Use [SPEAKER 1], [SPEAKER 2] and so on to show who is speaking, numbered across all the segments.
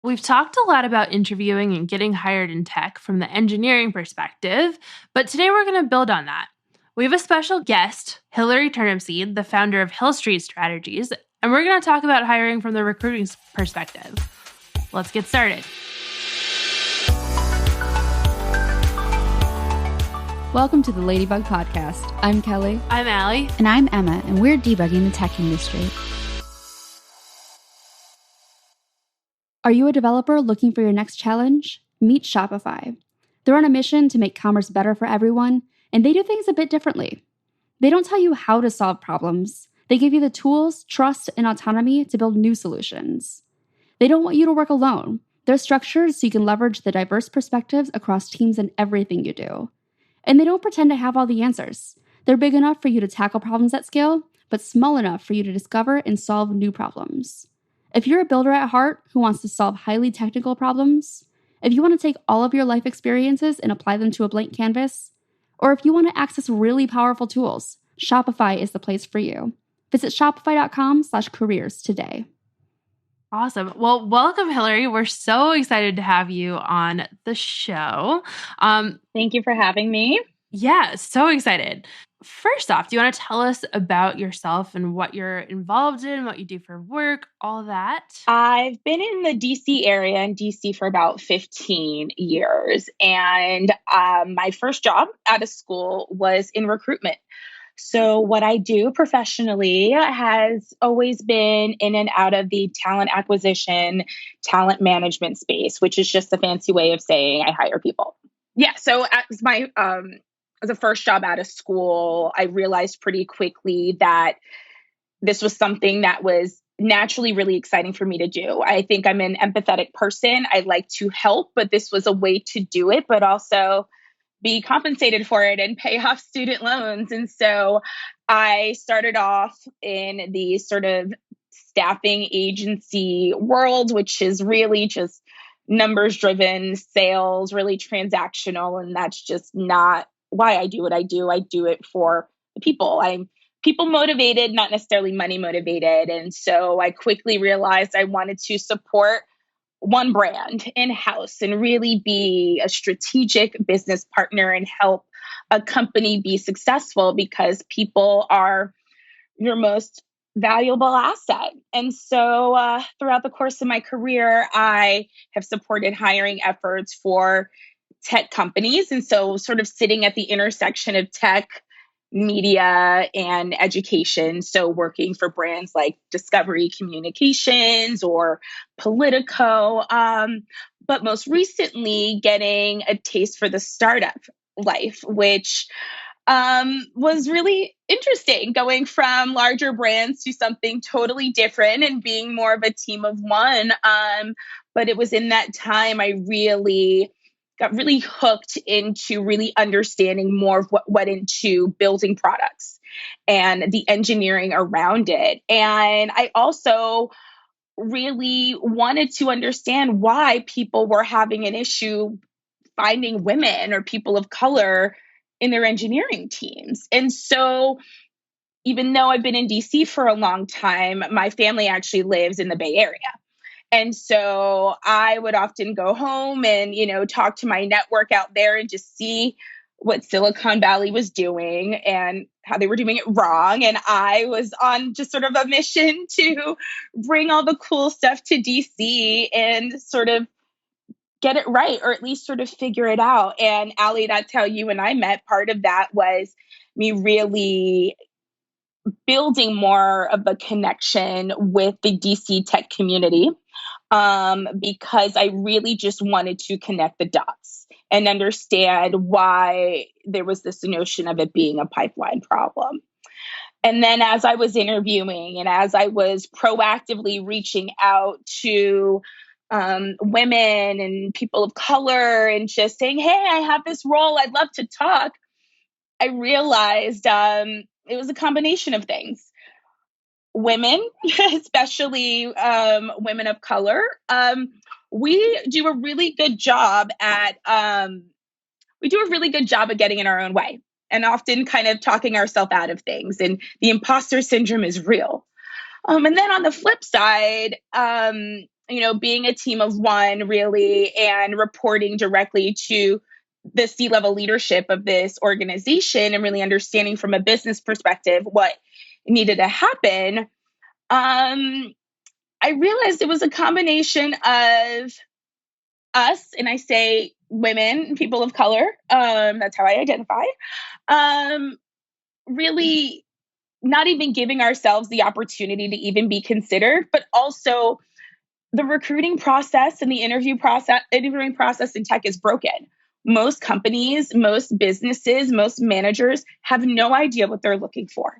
[SPEAKER 1] We've talked a lot about interviewing and getting hired in tech from the engineering perspective, but today we're going to build on that. We have a special guest, Hilliary Turnipseed, the founder of Hill Street Strategies, and we're going to talk about hiring from the recruiting perspective. Let's get started.
[SPEAKER 2] Welcome to the Ladybug Podcast. I'm Kelly.
[SPEAKER 1] I'm Allie.
[SPEAKER 3] And I'm Emma, and we're debugging the tech industry.
[SPEAKER 2] Are you a developer looking for your next challenge? Meet Shopify. They're on a mission to make commerce better for everyone, and they do things a bit differently. They don't tell you how to solve problems. They give you the tools, trust, and autonomy to build new solutions. They don't want you to work alone. They're structured so you can leverage the diverse perspectives across teams in everything you do. And they don't pretend to have all the answers. They're big enough for you to tackle problems at scale, but small enough for you to discover and solve new problems. If you're a builder at heart who wants to solve highly technical problems, if you want to take all of your life experiences and apply them to a blank canvas, or if you want to access really powerful tools, Shopify is the place for you. Visit shopify.com/careers today.
[SPEAKER 1] Awesome. Well, welcome, Hilliary. We're so excited to have you on the show.
[SPEAKER 4] Thank you for having me.
[SPEAKER 1] Yeah, so excited. First off, do you want to tell us about yourself and what you're involved in, what you do for work, all that?
[SPEAKER 4] I've been in the DC area in DC for about 15 years. And my first job out of school was in recruitment. So what I do professionally has always been in and out of the talent acquisition, talent management space, which is just a fancy way of saying I hire people. Yeah. So as a first job out of school, I realized pretty quickly that this was something that was naturally really exciting for me to do. I think I'm an empathetic person. I like to help, but this was a way to do it, but also be compensated for it and pay off student loans. And so I started off in the sort of staffing agency world, which is really just numbers driven sales, really transactional. And that's just not why I do what I do. I do it for the people. I'm people motivated, not necessarily money motivated. And so I quickly realized I wanted to support one brand in-house and really be a strategic business partner and help a company be successful, because people are your most valuable asset. And so throughout the course of my career, I have supported hiring efforts for tech companies. And so sort of sitting at the intersection of tech, media, and education. So working for brands like Discovery Communications or Politico, but most recently getting a taste for the startup life, which was really interesting, going from larger brands to something totally different and being more of a team of one. But it was in that time I got really hooked into really understanding more of what went into building products and the engineering around it. And I also really wanted to understand why people were having an issue finding women or people of color in their engineering teams. And so even though I've been in DC for a long time, my family actually lives in the Bay Area. And so I would often go home and, talk to my network out there and just see what Silicon Valley was doing and how they were doing it wrong. And I was on just sort of a mission to bring all the cool stuff to DC and sort of get it right, or at least sort of figure it out. And Allie, that's how you and I met. Part of that was me really building more of a connection with the DC tech community, because I really just wanted to connect the dots and understand why there was this notion of it being a pipeline problem. And then as I was interviewing and as I was proactively reaching out to women and people of color and just saying, hey, I have this role, I'd love to talk, I realized it was a combination of things. Women, especially women of color, we do a really good job at getting in our own way and often kind of talking ourselves out of things. And the imposter syndrome is real. And then on the flip side, being a team of one really and reporting directly to the C-level leadership of this organization and really understanding from a business perspective what needed to happen, I realized it was a combination of us, and I say women, people of color, that's how I identify, really not even giving ourselves the opportunity to even be considered, but also the recruiting process and the interviewing process in tech is broken. Most companies, most businesses, most managers have no idea what they're looking for.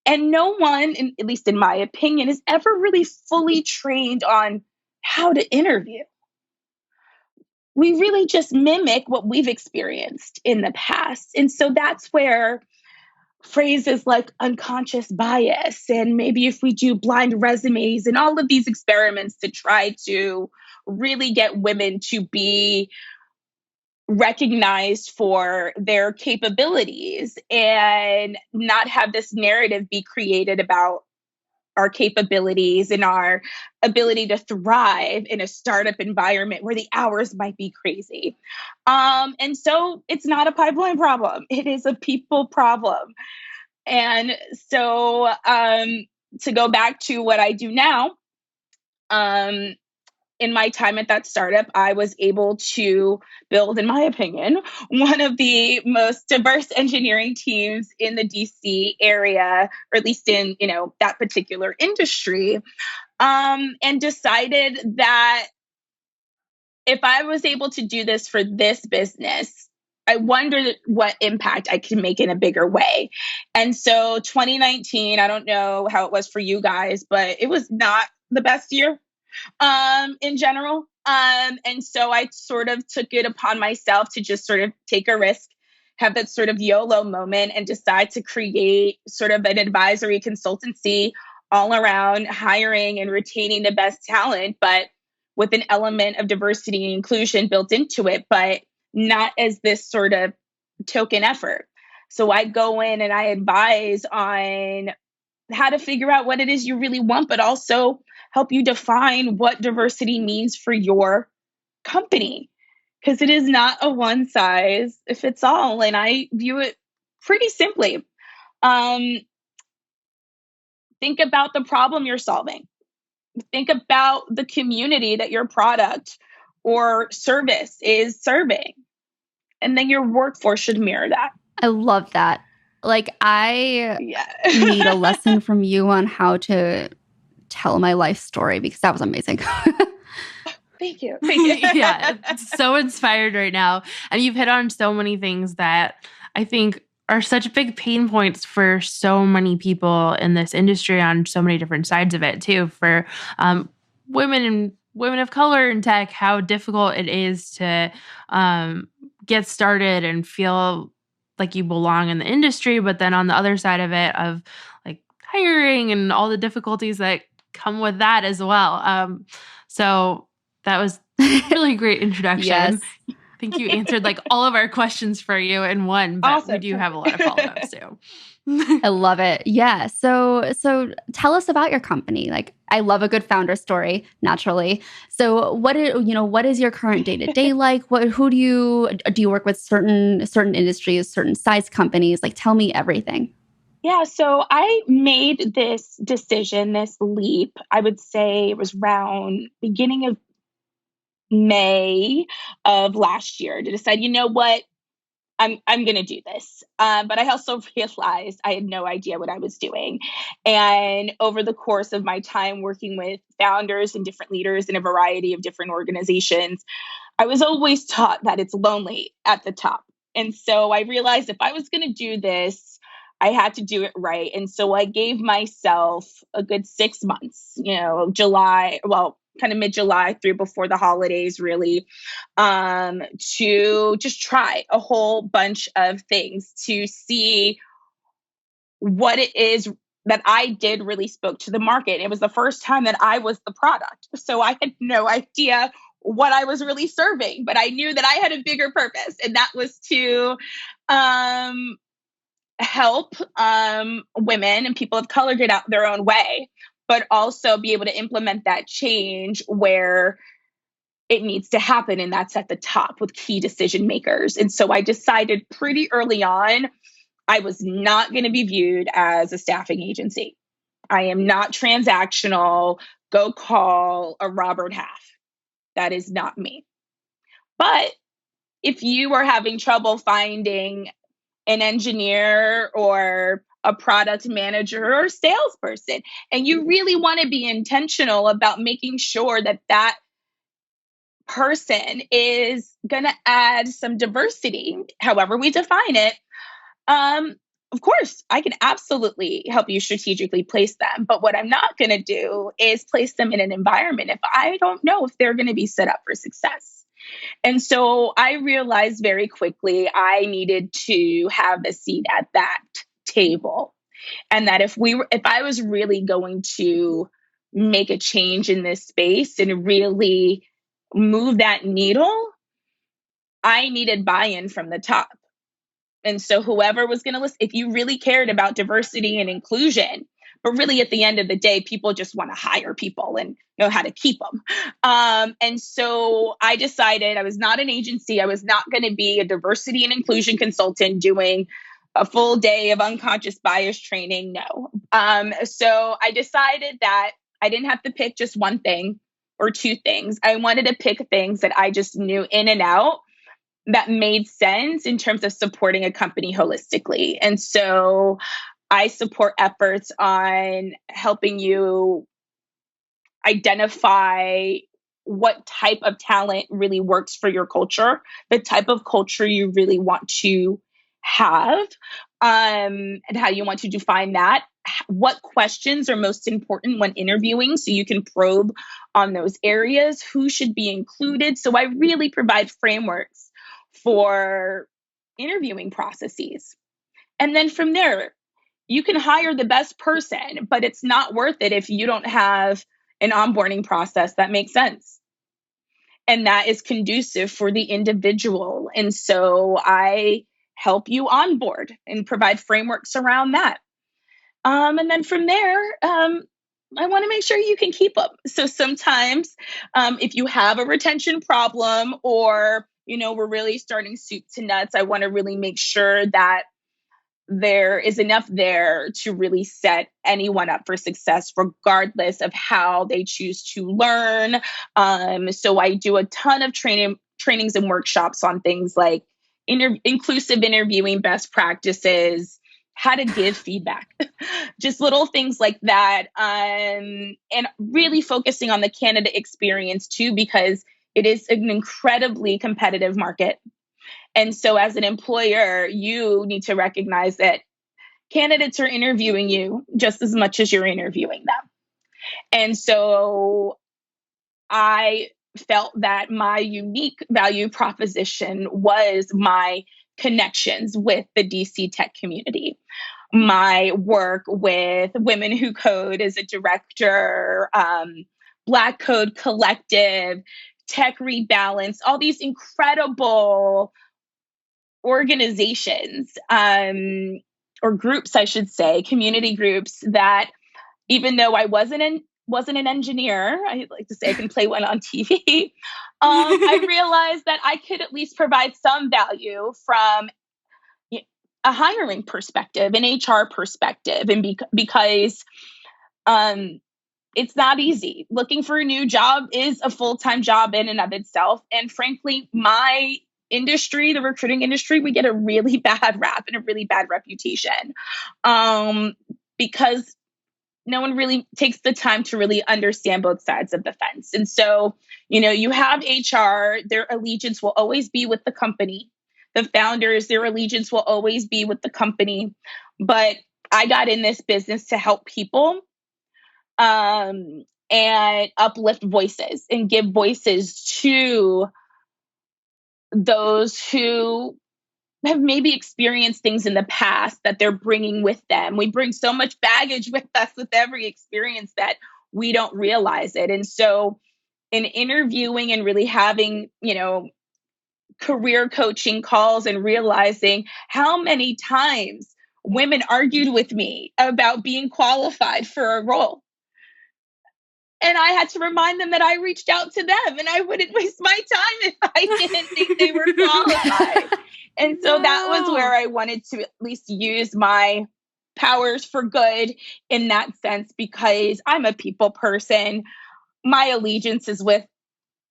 [SPEAKER 4] And no one, at least in my opinion, is ever really fully trained on how to interview. We really just mimic what we've experienced in the past. And so that's where phrases like unconscious bias, and maybe if we do blind resumes and all of these experiments to try to really get women to be recognized for their capabilities and not have this narrative be created about our capabilities and our ability to thrive in a startup environment where the hours might be crazy. And so it's not a pipeline problem. It is a people problem. And so to go back to what I do now, in my time at that startup, I was able to build, in my opinion, one of the most diverse engineering teams in the DC area, or at least in, that particular industry, and decided that if I was able to do this for this business, I wondered what impact I could make in a bigger way. And so 2019, I don't know how it was for you guys, but it was not the best year in general. And so I sort of took it upon myself to just sort of take a risk, have that sort of YOLO moment, and decide to create sort of an advisory consultancy all around hiring and retaining the best talent, but with an element of diversity and inclusion built into it, but not as this sort of token effort. So I go in and I advise on how to figure out what it is you really want, but also help you define what diversity means for your company. Because it is not a one size fits all. And I view it pretty simply. Think about the problem you're solving. Think about the community that your product or service is serving. And then your workforce should mirror that.
[SPEAKER 2] I love that. Like, I need a lesson from you on how to tell my life story, because that was amazing.
[SPEAKER 4] Thank you.
[SPEAKER 1] Yeah, it's so inspired right now. And you've hit on so many things that I think are such big pain points for so many people in this industry on so many different sides of it too. For women and women of color in tech, how difficult it is to get started and feel like you belong in the industry. But then on the other side of it, of like hiring and all the difficulties that come with that as well. So that was a really great introduction.
[SPEAKER 2] Yes.
[SPEAKER 1] I think you answered like all of our questions for you in one, but
[SPEAKER 4] Awesome.
[SPEAKER 1] We do have a lot of follow-ups too.
[SPEAKER 2] I love it. Yeah. So tell us about your company. Like, I love a good founder story, naturally. So what is your current day-to-day like? Who do you work with certain industries, certain size companies? Like, tell me everything.
[SPEAKER 4] Yeah, so I made this decision, this leap, I would say it was around beginning of May of last year, to decide, you know what, I'm going to do this. But I also realized I had no idea what I was doing. And over the course of my time working with founders and different leaders in a variety of different organizations, I was always taught that it's lonely at the top. And so I realized if I was going to do this, I had to do it right. And so I gave myself a good 6 months, July, well, kind of mid-July through before the holidays, really, to just try a whole bunch of things to see what it is that I did really spoke to the market. It was the first time that I was the product. So I had no idea what I was really serving, but I knew that I had a bigger purpose, and that was to help women and people of color get out their own way. but also be able to implement that change where it needs to happen. And that's at the top with key decision makers. And so I decided pretty early on, I was not going to be viewed as a staffing agency. I am not transactional, go call a Robert Half. That is not me. But if you are having trouble finding an engineer or a product manager or salesperson, and you really want to be intentional about making sure that that person is going to add some diversity, however we define it, of course, I can absolutely help you strategically place them. But what I'm not going to do is place them in an environment if I don't know if they're going to be set up for success. And so I realized very quickly I needed to have a seat at that table. And that if I was really going to make a change in this space and really move that needle, I needed buy-in from the top. And so whoever was going to listen, if you really cared about diversity and inclusion, but really at the end of the day, people just want to hire people and know how to keep them. And so I decided I was not an agency. I was not going to be a diversity and inclusion consultant doing a full day of unconscious bias training. No. So I decided that I didn't have to pick just one thing or two things. I wanted to pick things that I just knew in and out that made sense in terms of supporting a company holistically. And so I support efforts on helping you identify what type of talent really works for your culture, the type of culture you really want to have, and how you want to define that. What questions are most important when interviewing so you can probe on those areas, who should be included. So I really provide frameworks for interviewing processes. And then from there, you can hire the best person, but it's not worth it if you don't have an onboarding process that makes sense and that is conducive for the individual. And so I help you onboard and provide frameworks around that. And then from there, I want to make sure you can keep them. So sometimes if you have a retention problem or, we're really starting soup to nuts, I want to really make sure that there is enough there to really set anyone up for success, regardless of how they choose to learn. So I do a ton of trainings and workshops on things like inclusive interviewing best practices, how to give feedback, just little things like that. And really focusing on the candidate experience too, because it is an incredibly competitive market. And so as an employer, you need to recognize that candidates are interviewing you just as much as you're interviewing them. And so I felt that my unique value proposition was my connections with the DC tech community. My work with Women Who Code as a director, Black Code Collective, Tech Rebalance, all these incredible organizations or groups, I should say, community groups that even though I wasn't an engineer, I like to say I can play one on TV, I realized that I could at least provide some value from a hiring perspective, an HR perspective, and because it's not easy. Looking for a new job is a full-time job in and of itself. And frankly, my industry, the recruiting industry, we get a really bad rap and a really bad reputation because no one really takes the time to really understand both sides of the fence. And so, you have HR, their allegiance will always be with the company. The founders, their allegiance will always be with the company. But I got in this business to help people and uplift voices and give voices to those who have maybe experienced things in the past that they're bringing with them. We bring so much baggage with us with every experience that we don't realize it. And so in interviewing and really having, career coaching calls and realizing how many times women argued with me about being qualified for a role. And I had to remind them that I reached out to them and I wouldn't waste my time if I didn't think they were qualified. And so that was where I wanted to at least use my powers for good in that sense, because I'm a people person. My allegiance is with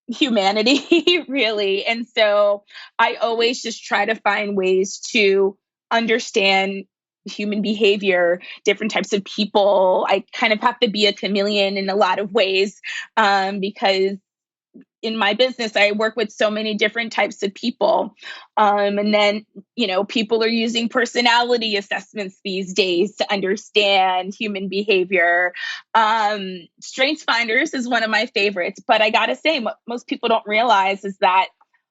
[SPEAKER 4] humanity, really. And so I always just try to find ways to understand human behavior, different types of people. I kind of have to be a chameleon in a lot of ways, because in my business, I work with so many different types of people. And then, people are using personality assessments these days to understand human behavior. Strengths Finders is one of my favorites, but I got to say, what most people don't realize is that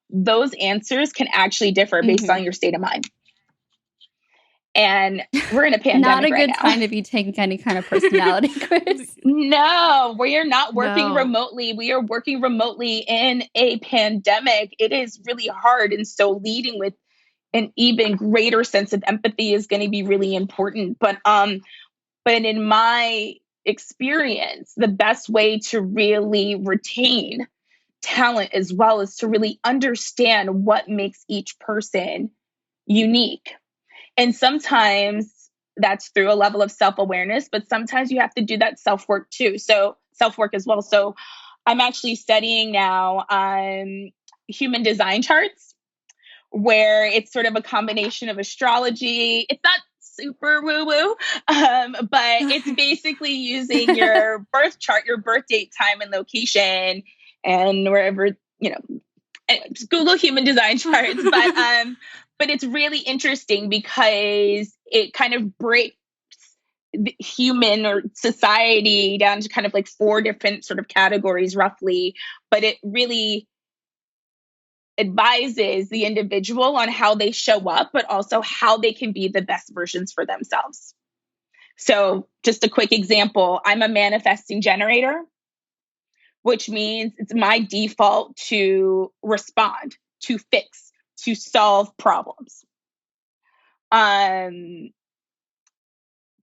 [SPEAKER 4] those answers can actually differ based on your state of mind. And we're in a pandemic
[SPEAKER 2] Not a
[SPEAKER 4] right
[SPEAKER 2] good
[SPEAKER 4] now.
[SPEAKER 2] time to be taking any kind of personality quiz.
[SPEAKER 4] No, we are not working remotely. We are working remotely in a pandemic. It is really hard. And so leading with an even greater sense of empathy is going to be really important. But in my experience, the best way to really retain talent as well is to really understand what makes each person unique. And sometimes that's through a level of self-awareness, but sometimes you have to do that self-work too. So self-work as well. So I'm actually studying now human design charts, where it's sort of a combination of astrology. It's not super woo-woo, but it's basically using your birth chart, your birth date, time, and location, and wherever, just Google human design charts. But it's really interesting because it kind of breaks the human or society down to kind of like 4 different sort of categories roughly, but it really advises the individual on how they show up, but also how they can be the best versions for themselves. So just a quick example, I'm a manifesting generator, which means it's my default to respond, to fix, to solve problems.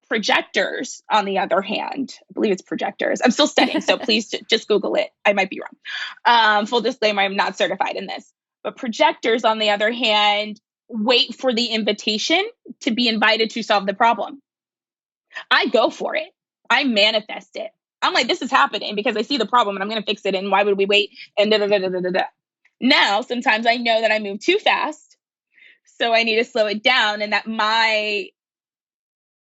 [SPEAKER 4] Projectors, on the other hand, I believe it's projectors. I'm still studying, so please just Google it. I might be wrong. Full disclaimer, I'm not certified in this. But projectors, on the other hand, wait for the invitation to be invited to solve the problem. I go for it. I manifest it. I'm like, this is happening because I see the problem and I'm going to fix it. And why would we wait? And da da da da da da. Now, sometimes I know that I move too fast, so I need to slow it down, and that my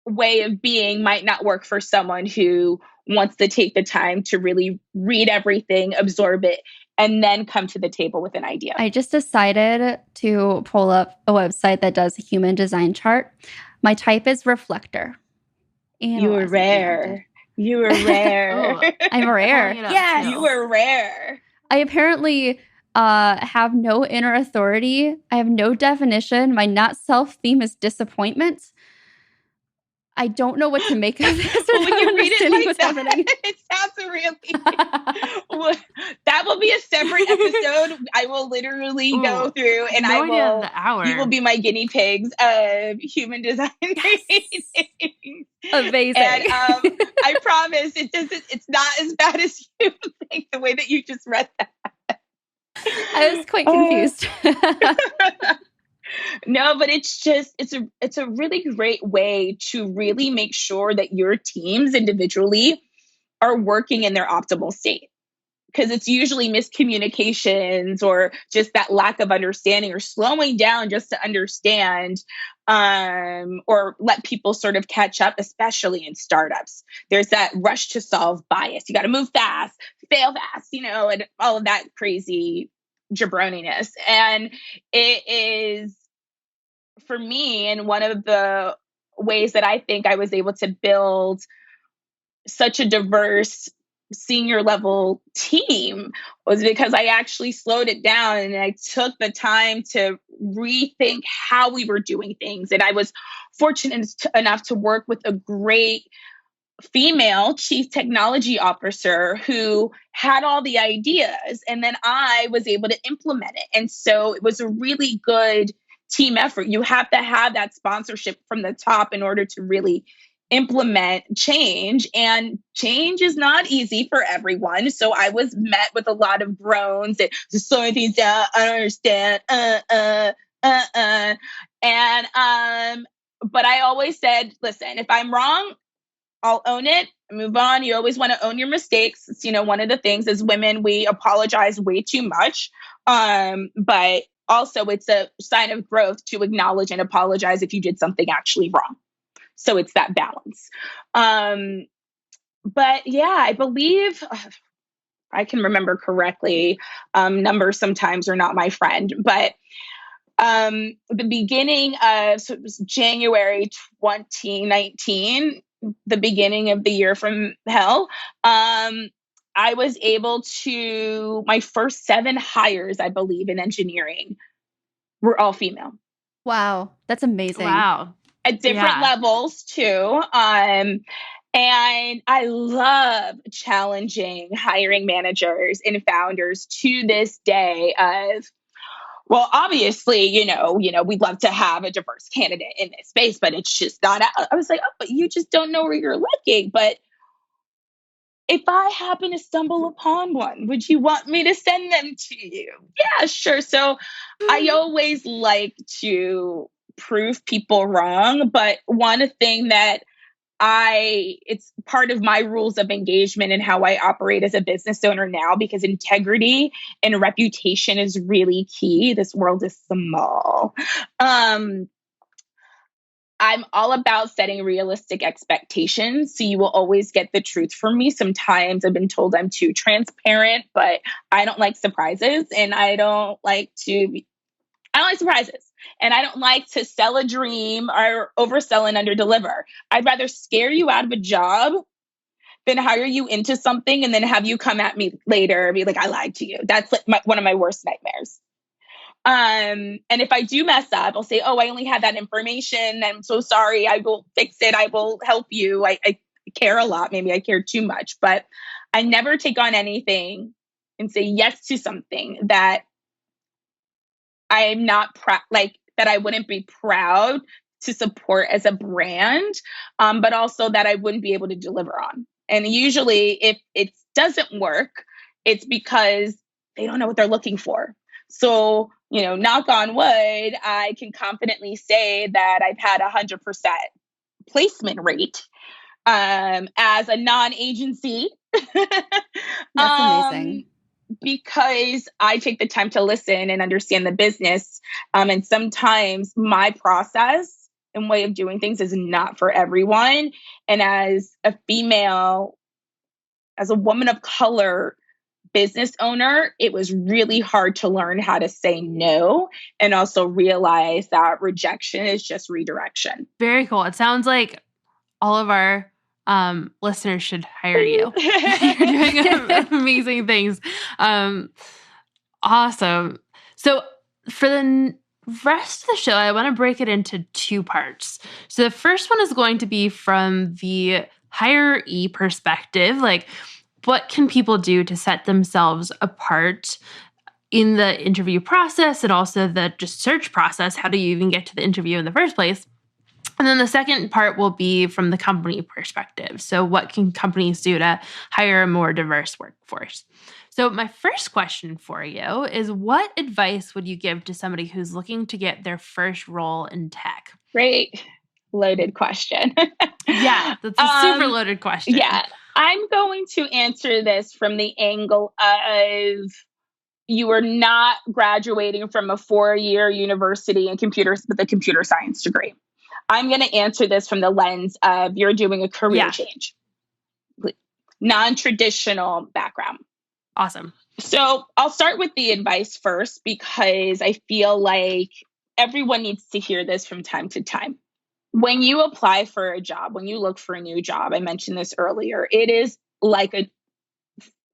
[SPEAKER 4] way of being might not work for someone who wants to take the time to really read everything, absorb it, and then come to the table with an idea.
[SPEAKER 2] I just decided to pull up a website that does a human design chart. My type is reflector.
[SPEAKER 4] You were rare. You were rare.
[SPEAKER 2] I'm rare.
[SPEAKER 4] Yes, you were rare.
[SPEAKER 2] I apparently have no inner authority. I have no definition. My not self theme is disappointment. I don't know what to make of this.
[SPEAKER 4] When you read it like that, it sounds really... That will be a separate episode. I will literally go through, and you will be my guinea pigs of human design.
[SPEAKER 2] Amazing.
[SPEAKER 4] And I promise it's not as bad as you think, the way that you just read that.
[SPEAKER 2] I was quite confused.
[SPEAKER 4] No, but it's a really great way to really make sure that your teams individually are working in their optimal state. Because it's usually miscommunications or just that lack of understanding or slowing down just to understand, or let people sort of catch up, especially in startups. There's that rush to solve bias. You got to move fast, fail fast, and all of that crazy jabroniness. And it is, for me, and one of the ways that I think I was able to build such a diverse senior level team was because I actually slowed it down and I took the time to rethink how we were doing things. And I was fortunate enough to work with a great female chief technology officer who had all the ideas, and then I was able to implement it. And so it was a really good team effort. You have to have that sponsorship from the top in order to really implement change, and change is not easy for everyone. So I was met with a lot of groans and just slowing things down. I don't understand. And but I always said, listen, if I'm wrong, I'll own it, move on. You always want to own your mistakes. It's, one of the things as women, we apologize way too much. But also it's a sign of growth to acknowledge and apologize if you did something actually wrong. So it's that balance. But yeah, I believe I can remember correctly. Numbers sometimes are not my friend, but the beginning of, so it was January 2019, the beginning of the year from hell. I was able to, my first 7 hires, I believe, in engineering were all female.
[SPEAKER 2] Wow, that's amazing.
[SPEAKER 1] Wow.
[SPEAKER 4] At different levels too. And I love challenging hiring managers and founders to this day of, well, obviously, we'd love to have a diverse candidate in this space, but it's just not out. I was like, oh, but you just don't know where you're looking. But if I happen to stumble upon one, would you want me to send them to you? Yeah, sure. So I always like to prove people wrong. But one thing that it's part of my rules of engagement and how I operate as a business owner now, because integrity and reputation is really key. This world is small. I'm all about setting realistic expectations. So you will always get the truth from me. Sometimes I've been told I'm too transparent, but I don't like surprises, and I don't like surprises. And I don't like to sell a dream or oversell and underdeliver. I'd rather scare you out of a job than hire you into something and then have you come at me later and be like, I lied to you. That's like one of my worst nightmares. And if I do mess up, I'll say, oh, I only had that information. I'm so sorry. I will fix it. I will help you. I care a lot. Maybe I care too much, but I never take on anything and say yes to something that I'm not that I wouldn't be proud to support as a brand, but also that I wouldn't be able to deliver on. And usually if it doesn't work, it's because they don't know what they're looking for. So, knock on wood, I can confidently say that I've had 100% placement rate as a non-agency.
[SPEAKER 2] That's amazing.
[SPEAKER 4] Because I take the time to listen and understand the business. And sometimes my process and way of doing things is not for everyone. And as a female, as a woman of color business owner, it was really hard to learn how to say no and also realize that rejection is just redirection.
[SPEAKER 1] Very cool. It sounds like all of our listeners should hire you. You're doing amazing things. Awesome. So for the rest of the show, I want to break it into 2 parts. So the first one is going to be from the hiree perspective, like what can people do to set themselves apart in the interview process and also the just search process? How do you even get to the interview in the first place? And then the second part will be from the company perspective. So what can companies do to hire a more diverse workforce? So my first question for you is, what advice would you give to somebody who's looking to get their first role in tech?
[SPEAKER 4] Great. Loaded question.
[SPEAKER 1] Yeah, that's a super loaded question.
[SPEAKER 4] Yeah. I'm going to answer this from the angle of you are not graduating from a 4-year university in computers with a computer science degree. I'm going to answer this from the lens of you're doing a career change, non-traditional background.
[SPEAKER 1] Awesome.
[SPEAKER 4] So I'll start with the advice first, because I feel like everyone needs to hear this from time to time. When you apply for a job, when you look for a new job, I mentioned this earlier, it is like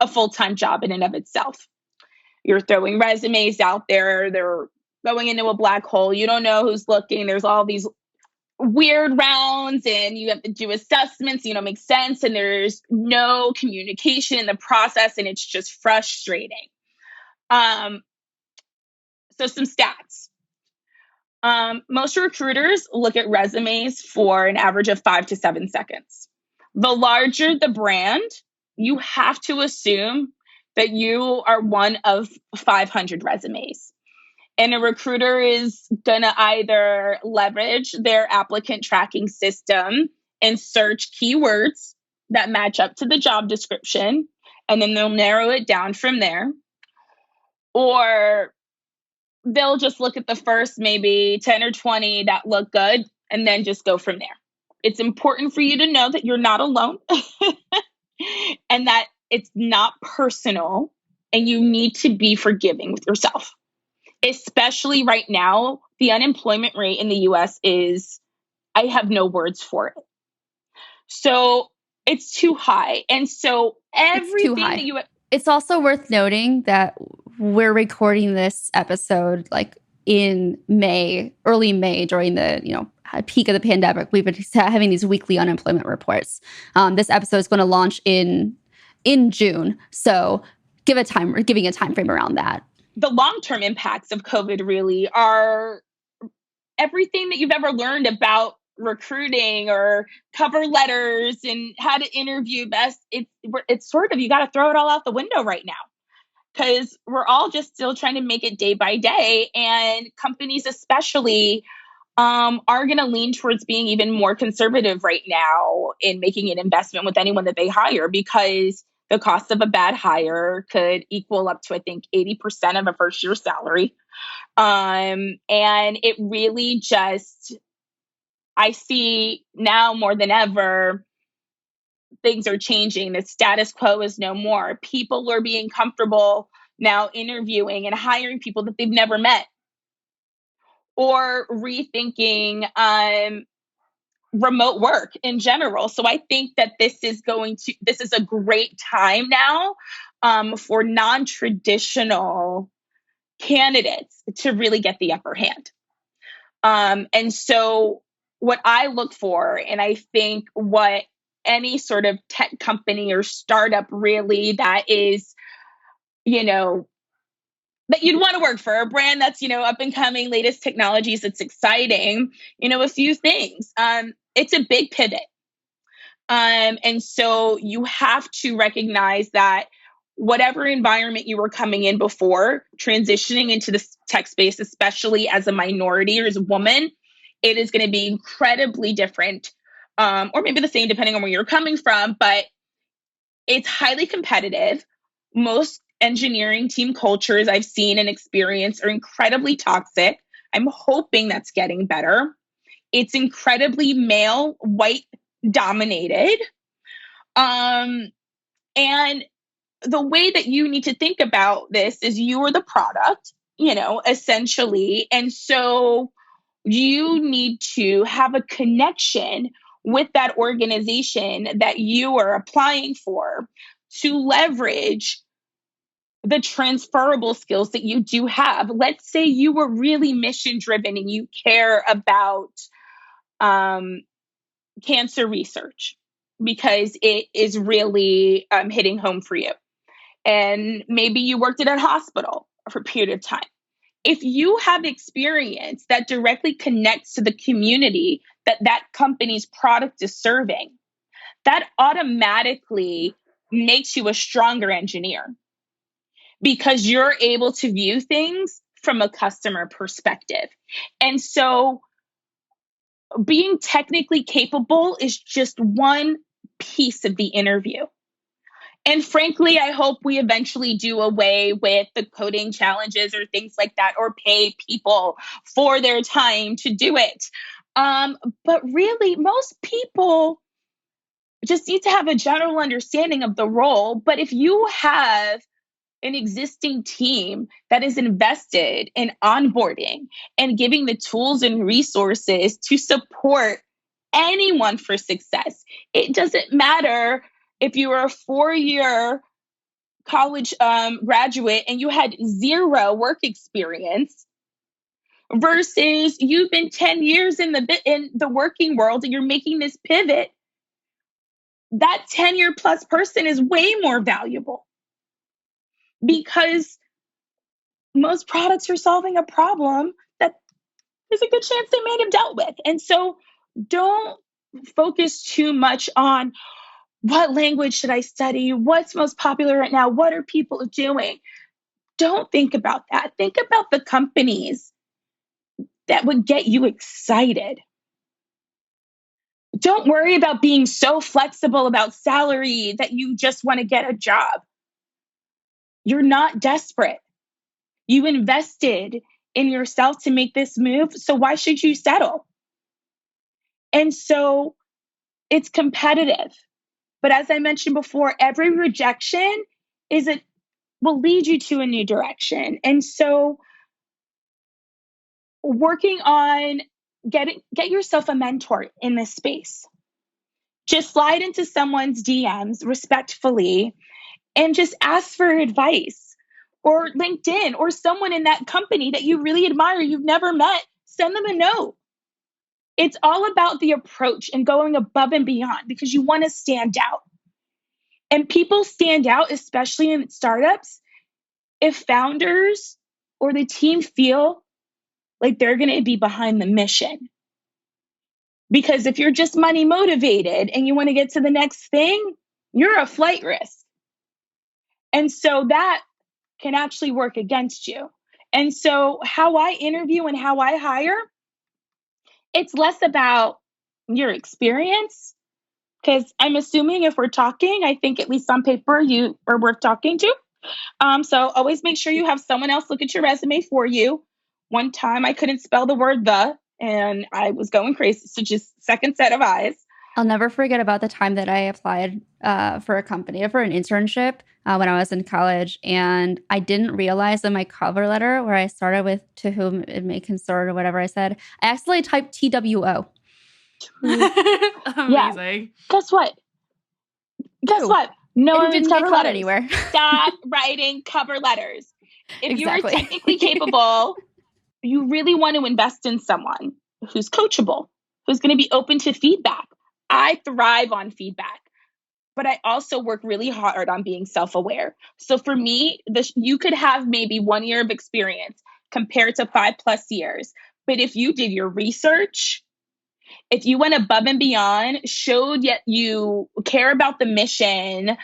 [SPEAKER 4] a full-time job in and of itself. You're throwing resumes out there. They're going into a black hole. You don't know who's looking. There's all these weird rounds and you have to do assessments, make sense. And there's no communication in the process and it's just frustrating. So some stats. Most recruiters look at resumes for an average of 5 to 7 seconds. The larger the brand, you have to assume that you are one of 500 resumes. And a recruiter is going to either leverage their applicant tracking system and search keywords that match up to the job description, and then they'll narrow it down from there. Or they'll just look at the first maybe 10 or 20 that look good and then just go from there. It's important for you to know that you're not alone and that it's not personal, and you need to be forgiving with yourself. Especially right now, the unemployment rate in the US is, I have no words for it. So it's too high. And so everything that you...
[SPEAKER 2] It's also worth noting that we're recording this episode like in May, early May, during the peak of the pandemic. We've been having these weekly unemployment reports. This episode is going to launch in June, so giving a time frame around that.
[SPEAKER 4] The long-term impacts of COVID really are everything that you've ever learned about recruiting or cover letters and how to interview best. It's sort of, you got to throw it all out the window right now, because we're all just still trying to make it day by day. And companies especially are going to lean towards being even more conservative right now in making an investment with anyone that they hire, because the cost of a bad hire could equal up to, I think, 80% of a first year salary. And it really just, I see now more than ever, things are changing. The status quo is no more. People are being comfortable now interviewing and hiring people that they've never met, or rethinking remote work in general. So I think that this is a great time now for non-traditional candidates to really get the upper hand. And so what I look for, and I think what any sort of tech company or startup really that is, that you'd want to work for, a brand that's, up and coming, latest technologies, it's exciting, a few things. It's a big pivot. And so you have to recognize that whatever environment you were coming in before, transitioning into the tech space, especially as a minority or as a woman, it is going to be incredibly different, or maybe the same depending on where you're coming from, but it's highly competitive. Most engineering team cultures I've seen and experienced are incredibly toxic. I'm hoping that's getting better. It's incredibly male, white dominated. And the way that you need to think about this is you are the product, essentially. And so you need to have a connection with that organization that you are applying for to leverage the transferable skills that you do have. Let's say you were really mission driven and you care about cancer research because it is really hitting home for you. And maybe you worked at a hospital for a period of time. If you have experience that directly connects to the community that company's product is serving, that automatically makes you a stronger engineer, because you're able to view things from a customer perspective. And so being technically capable is just one piece of the interview. And frankly, I hope we eventually do away with the coding challenges or things like that, or pay people for their time to do it. But really, most people just need to have a general understanding of the role. But if you have an existing team that is invested in onboarding and giving the tools and resources to support anyone for success, it doesn't matter if you were a 4-year college graduate and you had 0 work experience versus you've been 10 years in the working world and you're making this pivot. That 10-year plus person is way more valuable, because most products are solving a problem that there's a good chance they might have dealt with. And so don't focus too much on what language should I study? What's most popular right now? What are people doing? Don't think about that. Think about the companies that would get you excited. Don't worry about being so flexible about salary that you just want to get a job. You're not desperate. You invested in yourself to make this move, so why should you settle? And so it's competitive. But as I mentioned before, every rejection will lead you to a new direction. And so working on get yourself a mentor in this space. Just slide into someone's DMs respectfully and just ask for advice, or LinkedIn, or someone in that company that you really admire, you've never met, send them a note. It's all about the approach and going above and beyond because you want to stand out. And people stand out, especially in startups, if founders or the team feel like they're going to be behind the mission. Because if you're just money motivated and you want to get to the next thing, you're a flight risk. And so that can actually work against you. And so how I interview and how I hire, it's less about your experience, because I'm assuming if we're talking, I think at least on paper, you are worth talking to. So always make sure you have someone else look at your resume for you. One time I couldn't spell the word "the" and I was going crazy. So just second set of eyes.
[SPEAKER 2] I'll never forget about the time that I applied for a company, for an internship when I was in college. And I didn't realize in my cover letter where I started with "to whom it may concern" or whatever I said, I accidentally typed TWO.
[SPEAKER 1] Amazing.
[SPEAKER 4] Yeah. Guess what? No one reads cover letters
[SPEAKER 2] anywhere.
[SPEAKER 4] Stop writing cover letters. If
[SPEAKER 2] Exactly.
[SPEAKER 4] you're technically capable, you really want to invest in someone who's coachable, who's going to be open to feedback. I thrive on feedback, but I also work really hard on being self-aware. So for me, you could have maybe 1 year of experience compared to 5+ years. But if you did your research, if you went above and beyond, showed yet you care about the mission,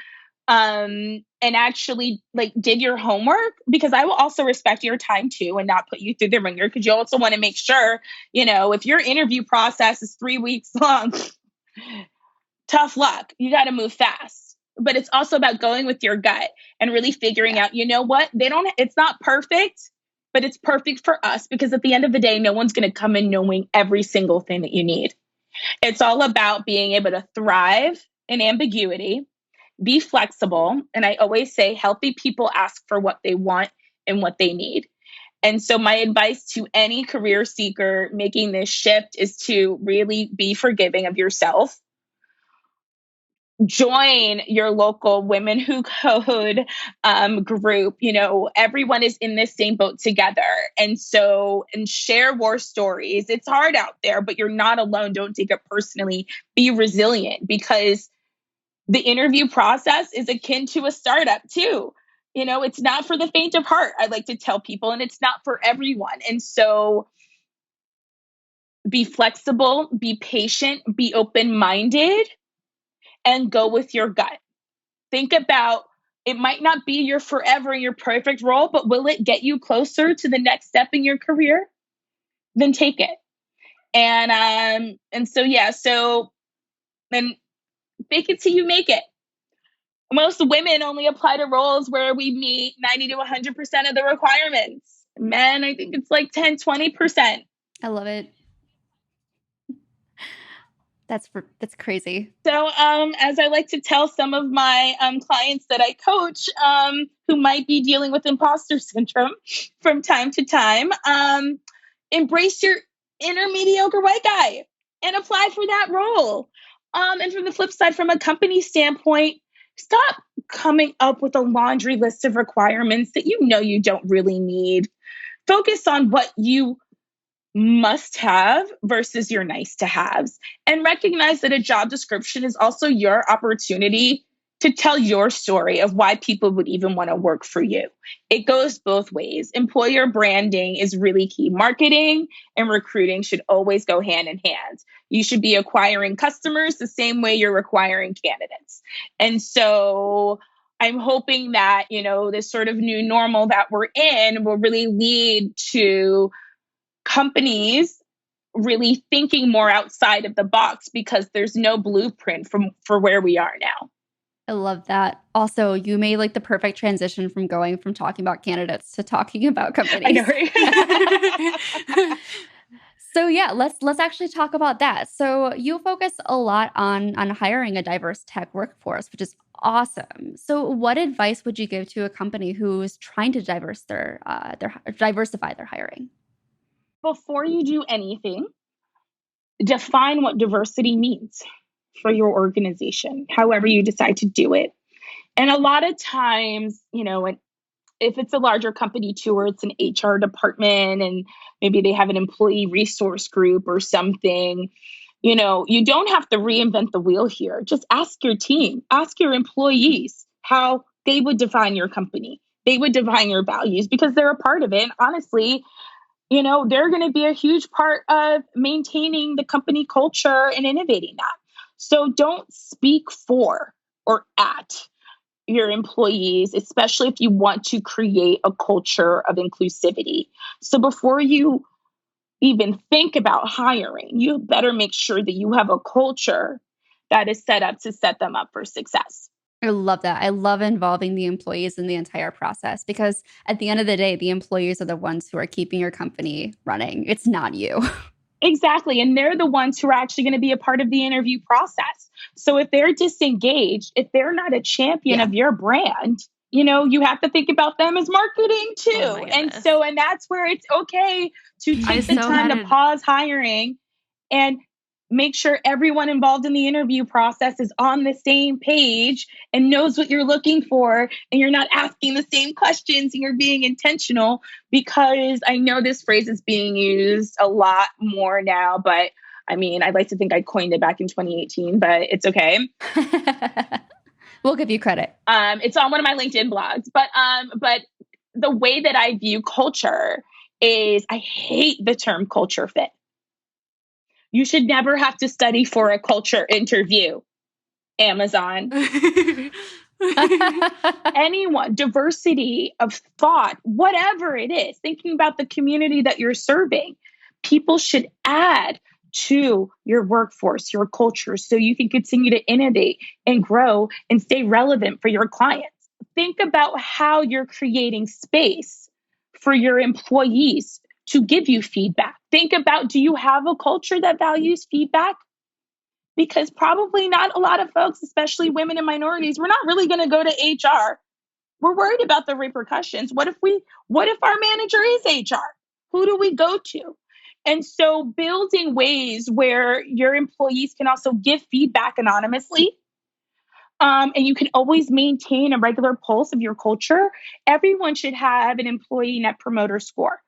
[SPEAKER 4] and actually did your homework, because I will also respect your time too and not put you through the ringer, because you also want to make sure, if your interview process is 3 weeks long, tough luck. You got to move fast. But it's also about going with your gut and really figuring out, what? It's not perfect, but it's perfect for us, because at the end of the day, no one's going to come in knowing every single thing that you need. It's all about being able to thrive in ambiguity, be flexible. And I always say healthy people ask for what they want and what they need. And so my advice to any career seeker making this shift is to really be forgiving of yourself. Join your local Women Who Code group. Everyone is in this same boat together. And share war stories. It's hard out there, but you're not alone. Don't take it personally. Be resilient, because the interview process is akin to a startup too. It's not for the faint of heart, I like to tell people, and it's not for everyone. And so be flexible, be patient, be open-minded, and go with your gut. Think about, it might not be your forever and your perfect role, but will it get you closer to the next step in your career? Then take it. And then fake it till you make it. Most women only apply to roles where we meet 90 to 100% of the requirements. Men, I think it's like 10, 20%.
[SPEAKER 2] I love it. That's crazy.
[SPEAKER 4] So as I like to tell some of my clients that I coach who might be dealing with imposter syndrome from time to time, embrace your inner mediocre white guy and apply for that role. And from the flip side, from a company standpoint, stop coming up with a laundry list of requirements that you don't really need. Focus on what you must have versus your nice to haves, and recognize that a job description is also your opportunity to tell your story of why people would even want to work for you. It goes both ways. Employer branding is really key. Marketing and recruiting should always go hand in hand. You should be acquiring customers the same way you're acquiring candidates. And so I'm hoping that, this sort of new normal that we're in will really lead to companies really thinking more outside of the box, because there's no blueprint for where we are now.
[SPEAKER 2] I love that. Also, you made like the perfect transition from going from talking about candidates to talking about companies.
[SPEAKER 4] I know, right?
[SPEAKER 2] So yeah, let's actually talk about that. So you focus a lot on hiring a diverse tech workforce, which is awesome. So what advice would you give to a company who's trying to diversify their hiring?
[SPEAKER 4] Before you do anything, define what diversity means for your organization, however you decide to do it. And a lot of times, if it's a larger company too, or it's an HR department and maybe they have an employee resource group or something, you don't have to reinvent the wheel here. Just ask your team, ask your employees how they would define your company. They would define your values because they're a part of it. And honestly, they're going to be a huge part of maintaining the company culture and innovating that. So don't speak for or at your employees, especially if you want to create a culture of inclusivity. So before you even think about hiring, you better make sure that you have a culture that is set up to set them up for success.
[SPEAKER 2] I love that. I love involving the employees in the entire process, because at the end of the day, the employees are the ones who are keeping your company running. It's not you.
[SPEAKER 4] Exactly. And they're the ones who are actually going to be a part of the interview process. So if they're disengaged, if they're not a champion of your brand, you have to think about them as marketing too.
[SPEAKER 1] Oh,
[SPEAKER 4] and that's where it's okay to take the time to pause hiring and make sure everyone involved in the interview process is on the same page and knows what you're looking for, and you're not asking the same questions and you're being intentional, because I know this phrase is being used a lot more now, but I'd like to think I coined it back in 2018, but it's okay.
[SPEAKER 2] We'll give you credit.
[SPEAKER 4] It's on one of my LinkedIn blogs, but the way that I view culture is I hate the term culture fit. You should never have to study for a culture interview. Amazon. Anyone, diversity of thought, whatever it is, thinking about the community that you're serving, people should add to your workforce, your culture, so you can continue to innovate and grow and stay relevant for your clients. Think about how you're creating space for your employees to give you feedback. Think about, do you have a culture that values feedback? Because probably not a lot of folks, especially women and minorities, we're not really going to go to HR. We're worried about the repercussions. What if our manager is HR? Who do we go to? And so building ways where your employees can also give feedback anonymously, and you can always maintain a regular pulse of your culture. Everyone should have an employee net promoter score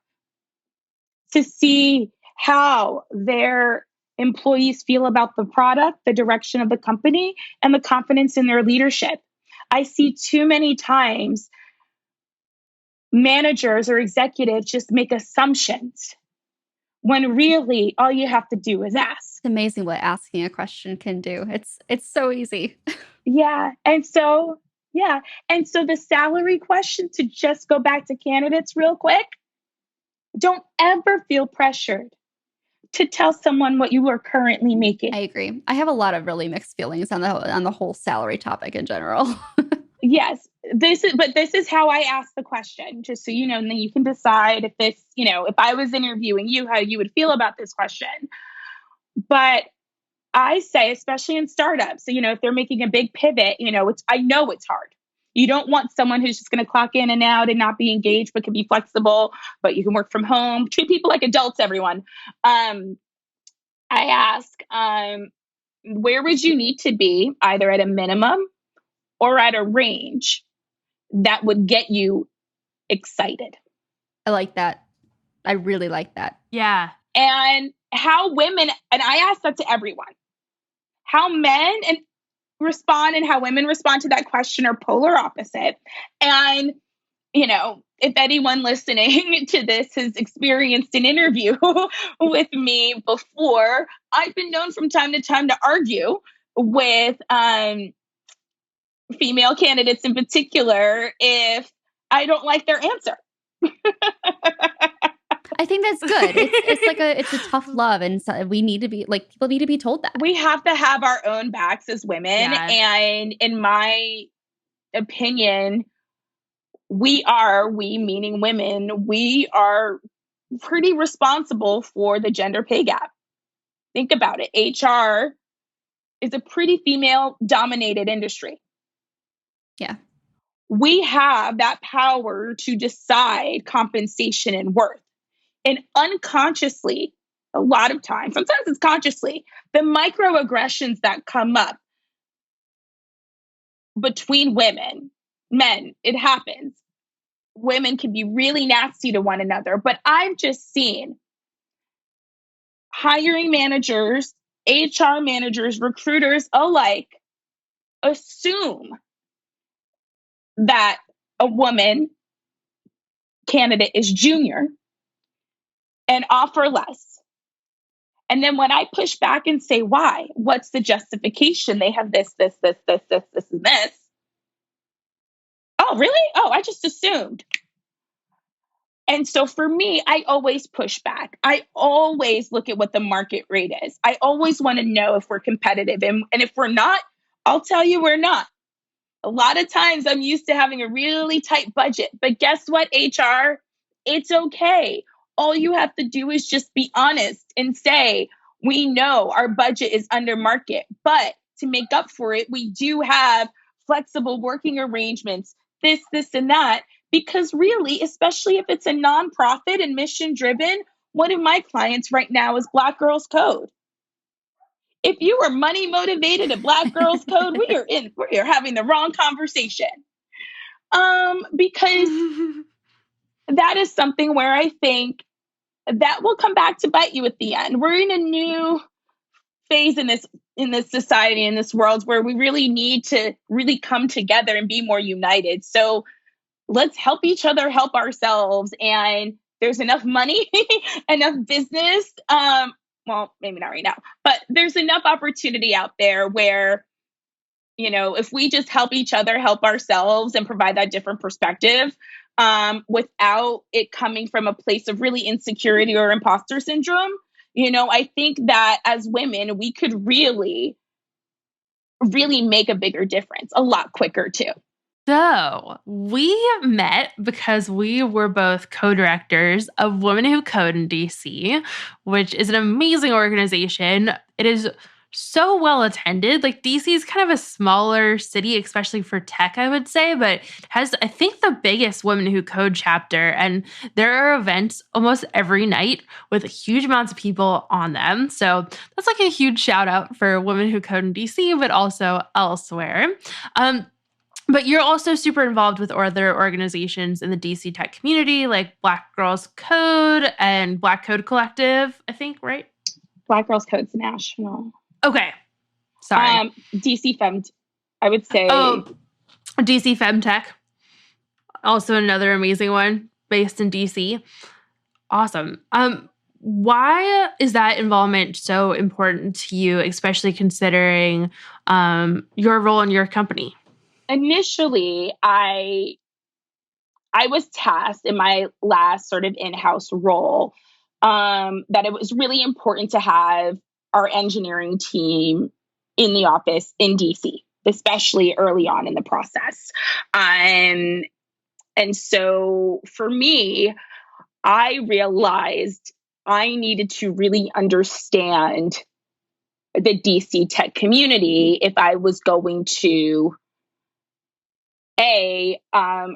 [SPEAKER 4] to see how their employees feel about the product, the direction of the company, and the confidence in their leadership. I see too many times managers or executives just make assumptions when really all you have to do is ask.
[SPEAKER 2] It's amazing what asking a question can do. It's so easy.
[SPEAKER 4] Yeah. And so the salary question, to just go back to candidates real quick, don't ever feel pressured to tell someone what you are currently making.
[SPEAKER 2] I agree. I have a lot of really mixed feelings on the whole salary topic in general.
[SPEAKER 4] Yes, this is how I ask the question, just so you know, and then you can decide if this, if I was interviewing you, how you would feel about this question. But I say, especially in startups, if they're making a big pivot, I know it's hard. You don't want someone who's just going to clock in and out and not be engaged, but can be flexible, but you can work from home. Treat people like adults, everyone. I ask, where would you need to be, either at a minimum or at a range that would get you excited?
[SPEAKER 2] I like that. I really like that.
[SPEAKER 1] Yeah.
[SPEAKER 4] And how women, and I ask that to everyone, how men, and respond and how women respond to that question are polar opposite. And, if anyone listening to this has experienced an interview with me before, I've been known from time to time to argue with female candidates in particular if I don't like their answer.
[SPEAKER 2] I think that's good. It's a tough love, and so we need to be like, people need to be told that.
[SPEAKER 4] We have to have our own backs as women.
[SPEAKER 1] Yeah.
[SPEAKER 4] And in my opinion, we meaning women, we are pretty responsible for the gender pay gap. Think about it. HR is a pretty female dominated industry.
[SPEAKER 2] Yeah.
[SPEAKER 4] We have that power to decide compensation and worth. And unconsciously, a lot of times, sometimes it's consciously, the microaggressions that come up between men, it happens. Women can be really nasty to one another, but I've just seen hiring managers, HR managers, recruiters alike assume that a woman candidate is junior and offer less. And then when I push back and say, why? What's the justification? They have this, and this. Oh, really? Oh, I just assumed. And so for me, I always push back. I always look at what the market rate is. I always want to know if we're competitive. And if we're not, I'll tell you we're not. A lot of times I'm used to having a really tight budget. But guess what, HR? It's okay. All you have to do is just be honest and say, we know our budget is under market. But to make up for it, we do have flexible working arrangements, this, and that. Because really, especially if it's a nonprofit and mission driven, one of my clients right now is Black Girls Code. If you are money motivated at Black Girls Code, we are having the wrong conversation. Because that is something where I think that will come back to bite you at the end. We're in a new phase in this society, in this world, where we really need to really come together and be more united. So let's help each other, help ourselves. And there's enough money, enough business. Well, maybe not right now, but there's enough opportunity out there where, if we just help each other, help ourselves, and provide that different perspective, without it coming from a place of really insecurity or imposter syndrome, I think that as women, we could really, really make a bigger difference a lot quicker too.
[SPEAKER 1] So we met because we were both co-directors of Women Who Code in DC, which is an amazing organization. It is so well attended. Like, DC is kind of a smaller city, especially for tech, I would say, but has, I think, the biggest Women Who Code chapter. And there are events almost every night with huge amounts of people on them. So that's like a huge shout out for Women Who Code in DC, but also elsewhere. But you're also super involved with other organizations in the DC tech community, like Black Girls Code and Black Code Collective, I think, right?
[SPEAKER 4] Black Girls Code's national.
[SPEAKER 1] Okay. Sorry.
[SPEAKER 4] DC Fem, I would say.
[SPEAKER 1] Oh, DC Femtech. Also another amazing one based in DC. Awesome. Why is that involvement so important to you, especially considering your role in your company?
[SPEAKER 4] Initially, I was tasked in my last sort of in-house role that it was really important to have our engineering team in the office in DC, especially early on in the process. And so for me, I realized I needed to really understand the DC tech community if I was going to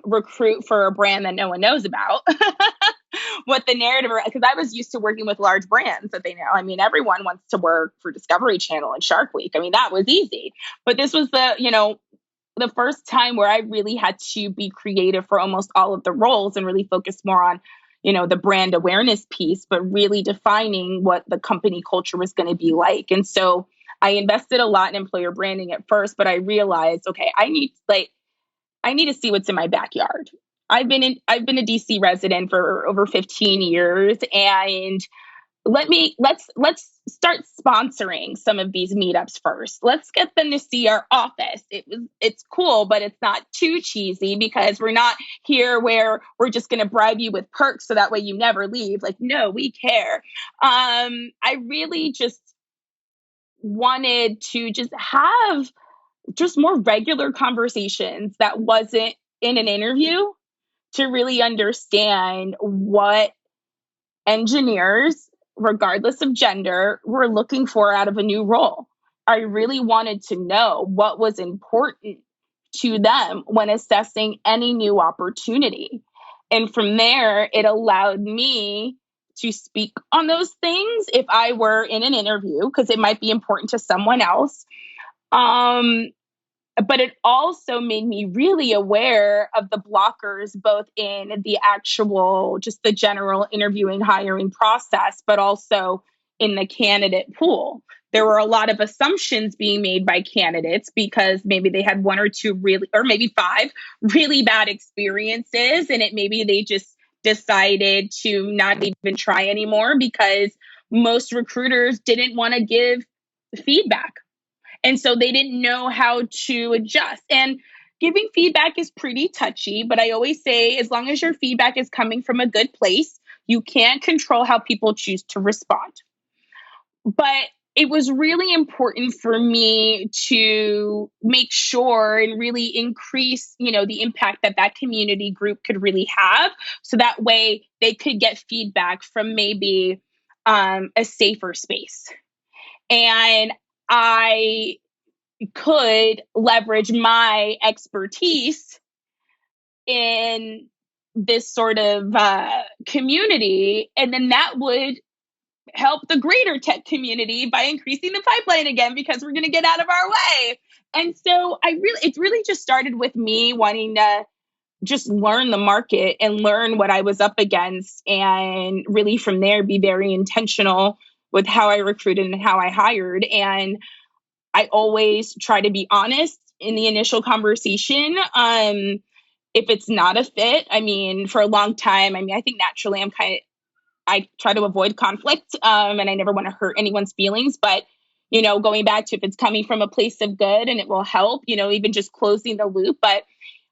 [SPEAKER 4] recruit for a brand that no one knows about, what the narrative, because I was used to working with large brands that they know. I mean, everyone wants to work for Discovery Channel and Shark Week. I mean, that was easy. But this was the first time where I really had to be creative for almost all of the roles and really focus more on, the brand awareness piece, but really defining what the company culture was going to be like. And so I invested a lot in employer branding at first, but I realized, okay, I need to see what's in my backyard. I've been a DC resident for over 15 years, and let's start sponsoring some of these meetups first. Let's get them to see our office. It's cool, but it's not too cheesy, because we're not here where we're just going to bribe you with perks so that way you never leave. Like, no, we care. I really just wanted to just have just more regular conversations that wasn't in an interview, to really understand what engineers, regardless of gender, were looking for out of a new role. I really wanted to know what was important to them when assessing any new opportunity. And from there, it allowed me to speak on those things if I were in an interview, because it might be important to someone else. But it also made me really aware of the blockers, both in the actual, just the general interviewing, hiring process, but also in the candidate pool. There were a lot of assumptions being made by candidates because maybe they had one or two really, or maybe five really bad experiences, and maybe they just decided to not even try anymore because most recruiters didn't want to give feedback. And so they didn't know how to adjust. And giving feedback is pretty touchy, but I always say, as long as your feedback is coming from a good place, you can't control how people choose to respond. But it was really important for me to make sure and really increase, the impact that community group could really have. So that way they could get feedback from maybe a safer space. And I could leverage my expertise in this sort of community, and then that would help the greater tech community by increasing the pipeline again, because we're going to get out of our way. And so it really just started with me wanting to just learn the market and learn what I was up against, and really from there be very intentional with how I recruited and how I hired. And I always try to be honest in the initial conversation. If it's not a fit, for a long time, I think naturally I try to avoid conflict, and I never want to hurt anyone's feelings. But, going back to if it's coming from a place of good and it will help, even just closing the loop. But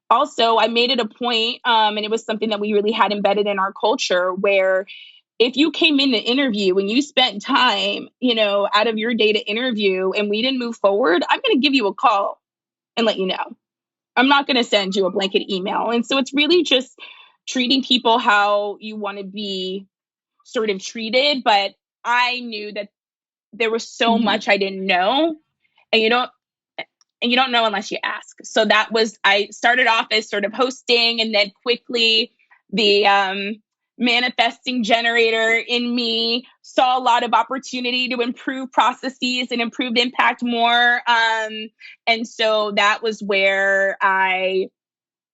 [SPEAKER 4] also I made it a point, and it was something that we really had embedded in our culture, where if you came in the interview and you spent time, out of your day to interview and we didn't move forward, I'm going to give you a call and let you know. I'm not going to send you a blanket email. And so it's really just treating people how you want to be sort of treated. But I knew that there was so much I didn't know, and you don't know unless you ask. So I started off as sort of hosting, and then quickly the manifesting generator in me saw a lot of opportunity to improve processes and improve impact more. And so that was where I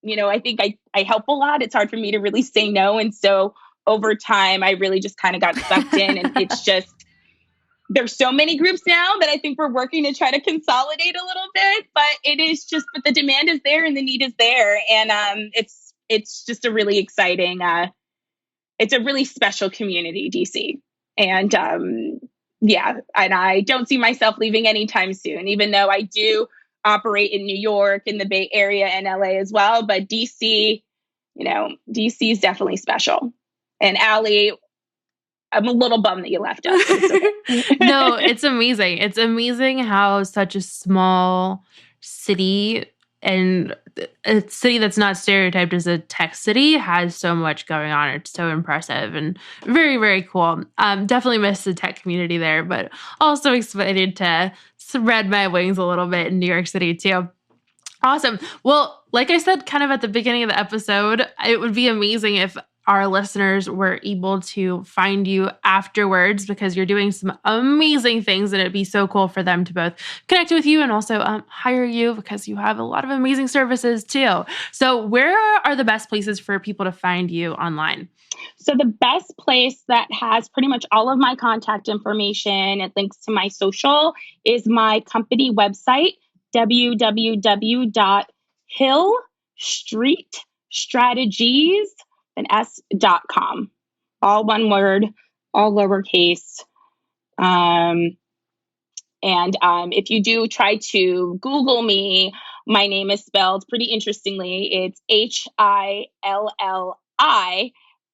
[SPEAKER 4] think I help a lot. It's hard for me to really say no. And so over time, I really just kind of got sucked in, and it's just, there's so many groups now that I think we're working to try to consolidate a little bit, but the demand is there and the need is there. And it's just a really exciting, it's a really special community, DC. And and I don't see myself leaving anytime soon, even though I do operate in New York, in the Bay Area, and LA as well. But DC, DC is definitely special. And Allie, I'm a little bummed that you left us. Okay.
[SPEAKER 1] No, it's amazing. It's amazing how such a small city, and a city that's not stereotyped as a tech city, has so much going on. It's so impressive and very, very cool. Definitely miss the tech community there, but also excited to spread my wings a little bit in New York City too. Awesome. Well, like I said, kind of at the beginning of the episode, it would be amazing if our listeners were able to find you afterwards, because you're doing some amazing things, and it'd be so cool for them to both connect with you and also hire you, because you have a lot of amazing services too. So where are the best places for people to find you online?
[SPEAKER 4] So the best place that has pretty much all of my contact information and links to my social is my company website, www.hillstreetstrategies.com. All one word, all lowercase. If you do try to Google me, my name is spelled pretty interestingly. It's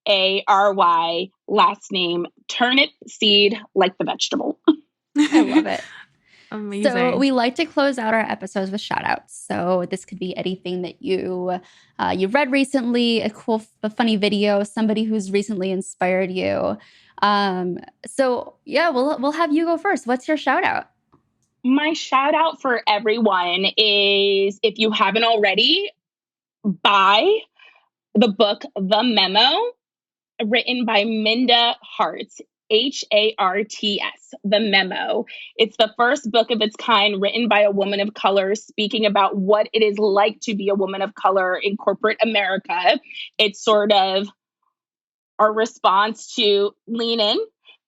[SPEAKER 4] Hilliary, last name Turnipseed, like the vegetable.
[SPEAKER 2] I love it.
[SPEAKER 1] Amazing.
[SPEAKER 2] So we like to close out our episodes with shout outs. So this could be anything that you read recently, a funny video, somebody who's recently inspired you. We'll have you go first. What's your shout out?
[SPEAKER 4] My shout out for everyone is, if you haven't already, buy the book, The Memo, written by Minda Harts, Harts, The Memo. It's the first book of its kind written by a woman of color, speaking about what it is like to be a woman of color in corporate America. It's sort of our response to Lean In.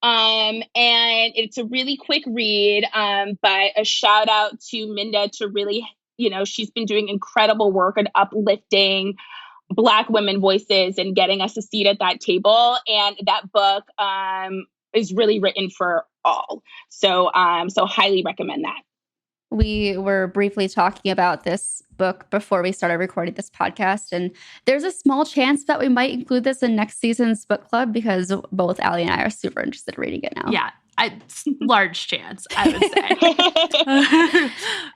[SPEAKER 4] And it's a really quick read, but a shout out to Minda to really, she's been doing incredible work at uplifting Black women voices and getting us a seat at that table. And that book is really written for all. So highly recommend that.
[SPEAKER 2] We were briefly talking about this book before we started recording this podcast, and there's a small chance that we might include this in next season's book club, because both Allie and I are super interested in reading it now.
[SPEAKER 1] Yeah, large chance, I would say.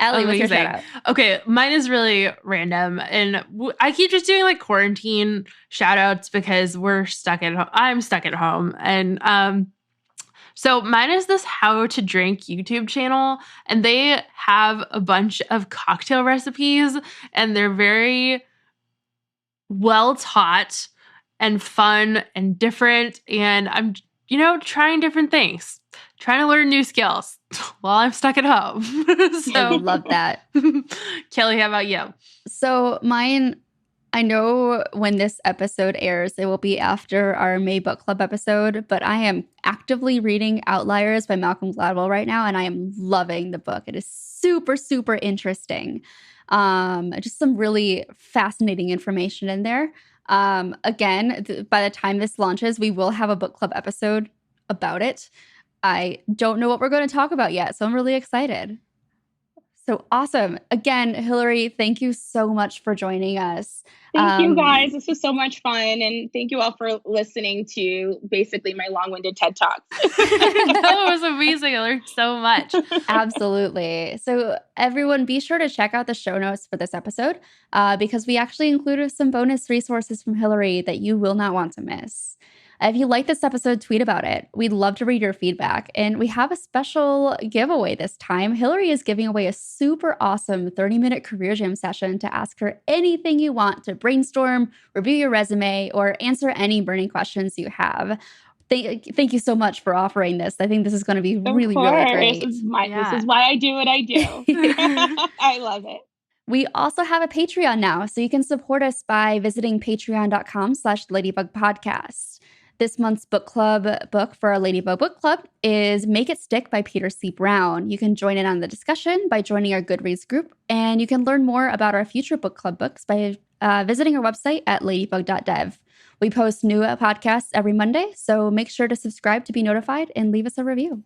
[SPEAKER 2] Allie, what's your shout out?
[SPEAKER 1] Okay, mine is really random, and I keep just doing like quarantine shout outs because we're stuck at home. I'm stuck at home, and so mine is this How to Drink YouTube channel, and they have a bunch of cocktail recipes, and they're very well taught and fun and different. And I'm, trying different things, trying to learn new skills while I'm stuck at home. So
[SPEAKER 2] I love that.
[SPEAKER 1] Kelly, how about you?
[SPEAKER 2] So mine, I know when this episode airs, it will be after our May Book Club episode, but I am actively reading Outliers by Malcolm Gladwell right now, and I am loving the book. It is super, super interesting. Just some really fascinating information in there. Again, by the time this launches, we will have a book club episode about it. I don't know what we're going to talk about yet, so I'm really excited. So awesome. Again, Hilliary, thank you so much for joining us.
[SPEAKER 4] Thank you, guys. This was so much fun. And thank you all for listening to basically my long-winded TED Talks.
[SPEAKER 1] That was amazing. I learned so much.
[SPEAKER 2] Absolutely. So everyone, be sure to check out the show notes for this episode, because we actually included some bonus resources from Hilliary that you will not want to miss. If you like this episode, tweet about it. We'd love to read your feedback. And we have a special giveaway this time. Hilliary is giving away a super awesome 30-minute career jam session to ask her anything you want to brainstorm, review your resume, or answer any burning questions you have. Thank you so much for offering this. I think this is going to be really great.
[SPEAKER 4] This is why I do what I do. I love it.
[SPEAKER 2] We also have a Patreon now, so you can support us by visiting patreon.com/ladybugpodcast. This month's book club book for our Ladybug Book Club is Make It Stick by Peter C. Brown. You can join in on the discussion by joining our Goodreads group, and you can learn more about our future book club books by visiting our website at ladybug.dev. We post new podcasts every Monday, so make sure to subscribe to be notified and leave us a review.